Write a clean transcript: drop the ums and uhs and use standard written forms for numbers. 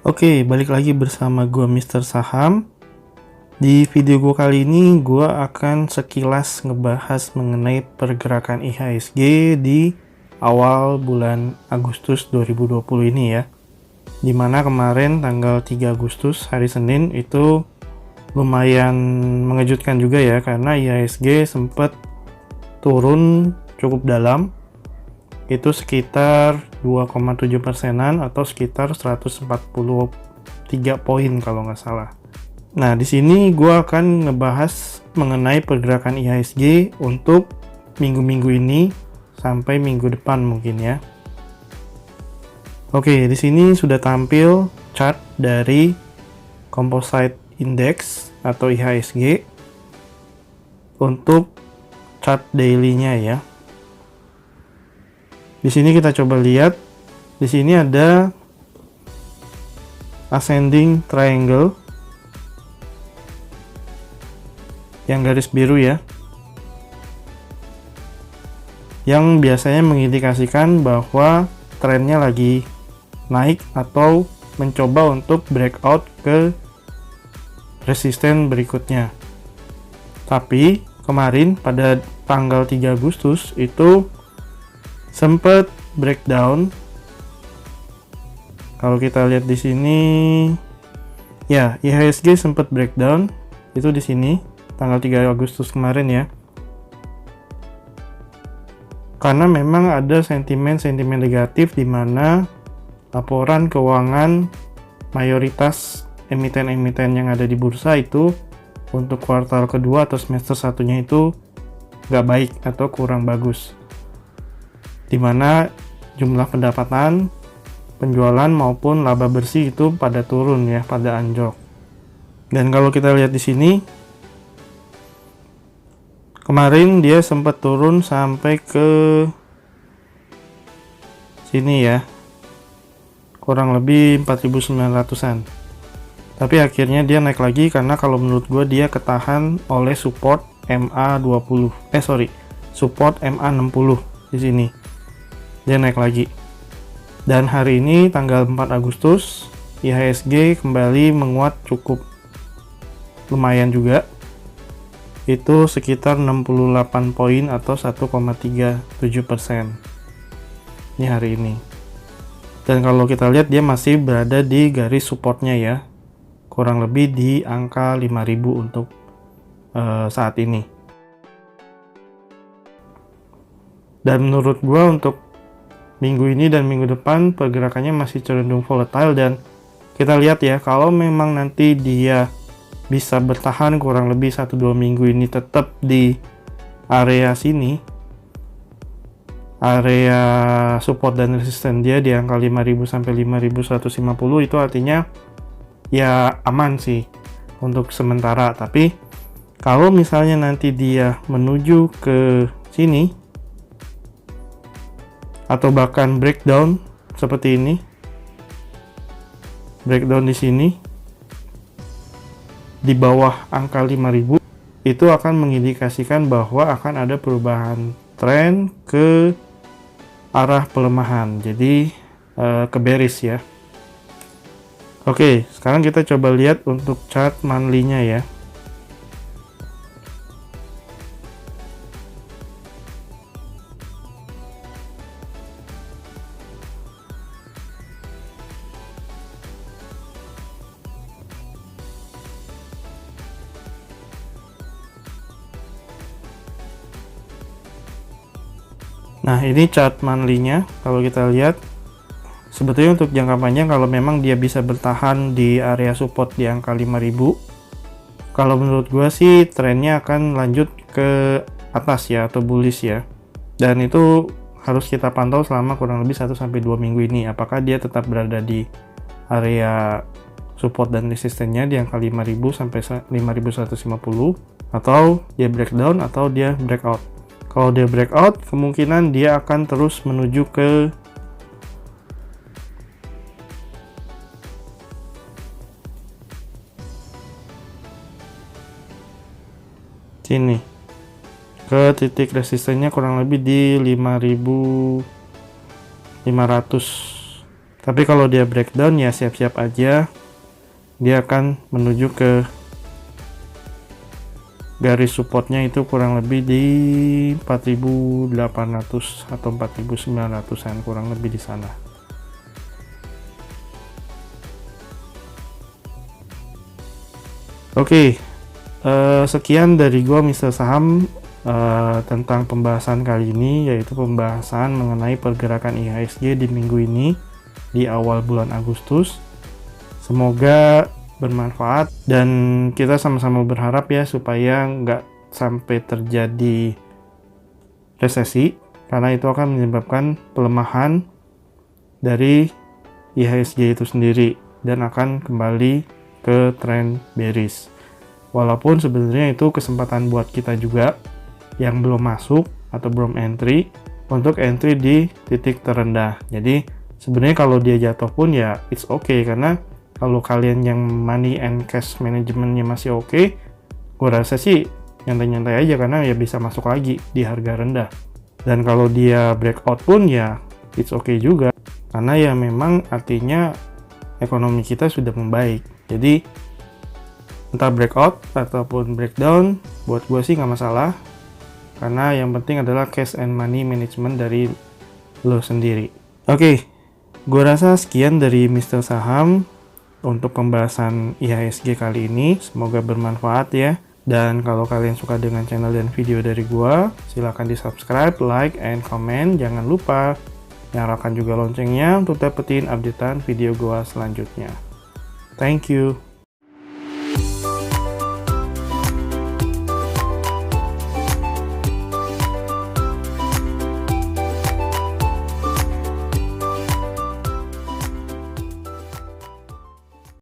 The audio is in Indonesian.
Oke, balik lagi bersama gua Mister Saham. Di video gua kali ini gua akan sekilas ngebahas mengenai pergerakan IHSG di awal bulan Agustus 2020 ini ya. Dimana kemarin tanggal 3 Agustus hari Senin itu lumayan mengejutkan juga ya, karena IHSG sempat turun cukup dalam. Itu sekitar 2,7 persenan atau sekitar 143 poin kalau nggak salah. Nah, di sini gue akan ngebahas mengenai pergerakan IHSG untuk minggu-minggu ini sampai minggu depan mungkin ya. Oke, di sini sudah tampil chart dari Composite Index atau IHSG untuk chart daily-nya ya. Di sini kita coba lihat, di sini ada ascending triangle yang garis biru ya, yang biasanya mengindikasikan bahwa trennya lagi naik atau mencoba untuk breakout ke resisten berikutnya. Tapi kemarin pada tanggal 3 Agustus itu sempat breakdown. Kalau kita lihat di sini ya, IHSG sempat breakdown itu di sini tanggal 3 Agustus kemarin ya. Karena memang ada sentimen-sentimen negatif di mana laporan keuangan mayoritas emiten-emiten yang ada di bursa itu untuk kuartal kedua atau semester satunya itu nggak baik atau kurang bagus, di mana jumlah pendapatan, penjualan maupun laba bersih itu pada turun ya, pada anjlok. Dan kalau kita lihat di sini, kemarin dia sempat turun sampai ke sini ya, kurang lebih 4.900-an. Tapi akhirnya dia naik lagi karena kalau menurut gue dia ketahan oleh support MA20. Support MA60 di sini. Dia naik lagi. Dan hari ini tanggal 4 Agustus IHSG kembali menguat cukup lumayan juga, itu sekitar 68 poin atau 1,37%. Ini hari ini. Dan kalau kita lihat dia masih berada di garis supportnya ya, kurang lebih di angka 5.000 untuk saat ini. Dan menurut gua untuk minggu ini dan minggu depan pergerakannya masih cenderung volatile, dan kita lihat ya, kalau memang nanti dia bisa bertahan kurang lebih 1-2 minggu ini tetap di area sini, area support dan resisten dia di angka 5.000 sampai 5.150, itu artinya ya aman sih untuk sementara. Tapi kalau misalnya nanti dia menuju ke sini atau bahkan breakdown seperti ini, breakdown di sini di bawah angka 5.000, itu akan mengindikasikan bahwa akan ada perubahan tren ke arah pelemahan, jadi ke bearish ya. Oke, sekarang kita coba lihat untuk chart monthly-nya ya. Nah, ini chart monthly-nya. Kalau kita lihat, sebetulnya untuk jangka panjang kalau memang dia bisa bertahan di area support di angka 5.000, kalau menurut gue sih trennya akan lanjut ke atas ya, atau bullish ya. Dan itu harus kita pantau selama kurang lebih 1-2 minggu ini, apakah dia tetap berada di area support dan resistennya di angka 5.000 sampai 5.150, atau dia breakdown atau dia breakout. Kalau dia breakout, kemungkinan dia akan terus menuju ke sini, ke titik resistennya kurang lebih di 5.500 Tapi kalau dia breakdown ya siap-siap aja, dia akan menuju ke garis supportnya itu kurang lebih di 4.800 atau 4.900an, kurang lebih di sana. Oke, sekian dari gua Mr. Saham tentang pembahasan kali ini, yaitu pembahasan mengenai pergerakan IHSG di minggu ini di awal bulan Agustus. Semoga bermanfaat dan kita sama-sama berharap ya supaya nggak sampai terjadi resesi, karena itu akan menyebabkan pelemahan dari IHSG itu sendiri dan akan kembali ke tren bearish. Walaupun sebenarnya itu kesempatan buat kita juga yang belum masuk atau belum entry untuk entry di titik terendah. Jadi sebenarnya kalau dia jatuh pun ya it's okay, karena kalau kalian yang money and cash managementnya masih oke, gue rasa sih nyantai-nyantai aja karena ya bisa masuk lagi di harga rendah. Dan kalau dia breakout pun ya it's okay juga, karena ya memang artinya ekonomi kita sudah membaik. Jadi entah breakout ataupun breakdown, buat gue sih nggak masalah, karena yang penting adalah cash and money management dari lo sendiri. Oke, gue rasa sekian dari Mr. Saham untuk pembahasan IHSG kali ini. Semoga bermanfaat ya. Dan kalau kalian suka dengan channel dan video dari gua, silahkan di subscribe, like, and comment. Jangan lupa nyalakan juga loncengnya untuk dapetin updatean video gua selanjutnya. Thank you.